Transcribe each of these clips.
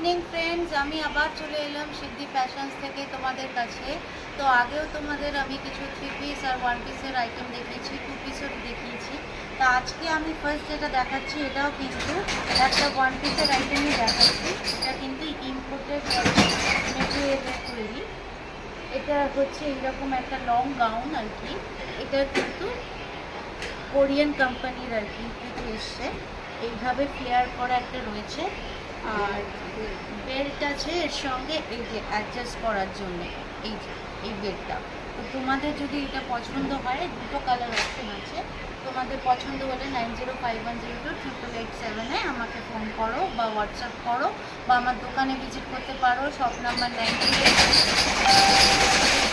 Evening friends, আমি আবার চলে এলাম সিদ্ধি ফ্যাশনস থেকে তোমাদের কাছে। তো আগেও তোমাদের আমি কিছু 3 পিস আর 1 পিসের আইটেম দেখিয়েছি, 2 পিসও দেখিয়েছি। তো আজকে আমি ফার্স্ট যেটা দেখাচ্ছি এটাও কিন্তু একটা 1 পিসের আইটেমই দেখাচ্ছি। এটা কিন্তু ইম্পোর্টেড মেটেরিয়ালের তৈরি। এটা হচ্ছে এইরকম একটা লং গাউন আর কি। এটা কিন্তু কোরিয়ান কোম্পানির আর কি থেকে এসছে। এইভাবে ফ্লেয়ার করা একটা রয়েছে, আর বেল্ট আছে এর সঙ্গে, এই যে অ্যাডজাস্ট করার জন্য এই যে এই বেল্টটা। তো তোমাদের যদি এটা পছন্দ হয়, দুটো কালার অপশন আছে, তোমাদের পছন্দ হলে 9051028887-এ আমাকে ফোন করো বা হোয়াটসঅ্যাপ করো, বা আমার দোকানে ভিজিট করতে পারো। শপ নাম্বার 98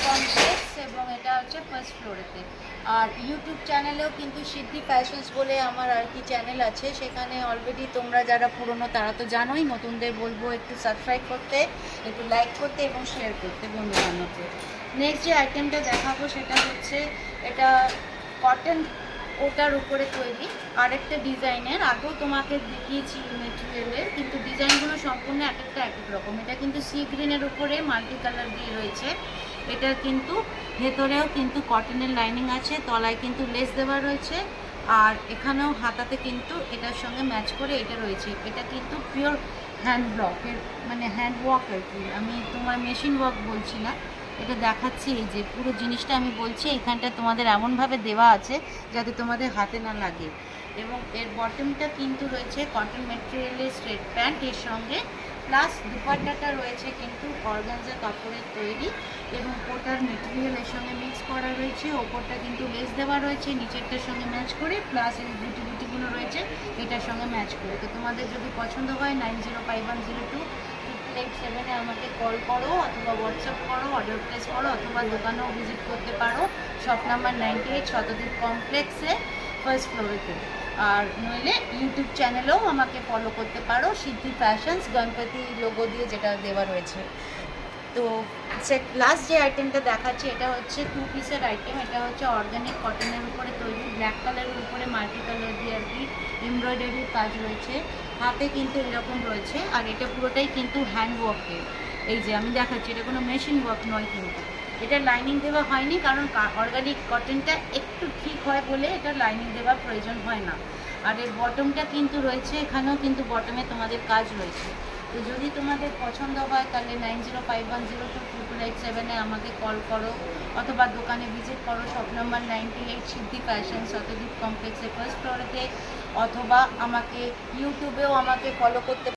কমপ্লেক্স, এবং এটা হচ্ছে ফার্স্ট ফ্লোরেতে। আর ইউটিউব চ্যানেলেও কিন্তু সিদ্ধি ফ্যাশনস বলে আমার আর কি চ্যানেল আছে, সেখানে অলরেডি তোমরা যারা পুরনো তারা তো জানোই, নতুনদের বলবো একটু সাবস্ক্রাইব করতে, একটু লাইক করতে এবং শেয়ার করতে বন্ধু বান্ধবকে। নেক্সট যে আইটেমটা দেখাবো সেটা হচ্ছে এটা কটন ওটার উপরে তৈরি আরেকটা ডিজাইনের। আগেও তোমাকে দেখিয়েছি মেটেরিয়ালের, কিন্তু ডিজাইনগুলো সম্পূর্ণ এক একটা এক এক রকম। এটা কিন্তু সি গ্রিনের উপরে মাল্টি কালার দিয়ে রয়েছে। এটা কিন্তু ভেতরেও কিন্তু কটনের লাইনিং আছে, তলায় কিন্তু লেস দেওয়া রয়েছে, আর এখানেও হাতাতে কিন্তু এটার সঙ্গে ম্যাচ করে এটা রয়েছে। এটা কিন্তু পিওর হ্যান্ড ব্লকের, মানে হ্যান্ড ওয়ার্ক আর কি, আমি তোমার মেশিন ওয়ার্ক বলছি না, এটা দেখাচ্ছি। এই যে পুরো জিনিসটা আমি বলছি, এখানটা তোমাদের এমনভাবে দেওয়া আছে যাতে তোমাদের হাতে না লাগে। এবং এর বটমটা কিন্তু রয়েছে কটন মেটেরিয়ালের স্ট্রেট প্যান্ট এর সঙ্গে, প্লাস দুপাট্টাটা রয়েছে কিন্তু অর্গানজা কাপড়ের তৈরি, এবং ওটার মেটেরিয়ালের সঙ্গে মিক্স করা রয়েছে। ওপরটা কিন্তু লেস দেওয়া রয়েছে নিচেরটার সঙ্গে ম্যাচ করে, প্লাস এই বুটি বুটিগুলো রয়েছে এটার সঙ্গে ম্যাচ করে। তো তোমাদের যদি পছন্দ হয় 9051028887-এ আমাকে কল করো, অথবা হোয়াটসঅ্যাপ করো, অর্ডার প্লেস করো, অথবা দোকানেও ভিজিট করতে পারো। শপ নাম্বার 98 শতদ্বীপ কমপ্লেক্সে ফার্স্ট ফ্লোরেতে। আর নইলে ইউটিউব চ্যানেলেও আমাকে ফলো করতে পারো, সিদ্ধি ফ্যাশনস গণপতি লোগো দিয়ে যেটা দেওয়া রয়েছে। তো লাস্ট যে আইটেমটা দেখাচ্ছি এটা হচ্ছে 2 পিসের আইটেম। এটা হচ্ছে অর্গানিক কটনের উপরে তৈরি, ব্ল্যাক কালারের উপরে মাল্টি কালার দিয়ে আর কি এমব্রয়ডারির কাজ রয়েছে, হাতে কিন্তু এরকম রয়েছে। আর এটা পুরোটাই কিন্তু হ্যান্ড ওয়ার্কের। এই যে আমি দেখাচ্ছি, এটা কোনো মেশিন ওয়ার্ক নয়, কিন্তু এটা লাইনিং দেওয়া হয়নি, কারণ অর্গানিক কটনটা একটু ঠিক হয় বলে এটা লাইনিং দেওয়ার প্রয়োজন হয় না। আর এর বটমটা কিন্তু রয়েছে, এখানেও কিন্তু বটমে তোমাদের কাজ রয়েছে। তো যদি তোমাদের পছন্দ হয় তাহলে 9051028887-এ আমাকে কল করো, অথবা দোকানে ভিজিট করো। শপ নাম্বার 98 সিদ্ধি ফ্যাশন শতদ্বীপ কমপ্লেক্সের ফার্স্ট ফ্লোরেতে, অথবা আমাকে ইউটিউবেও আমাকে ফলো করতে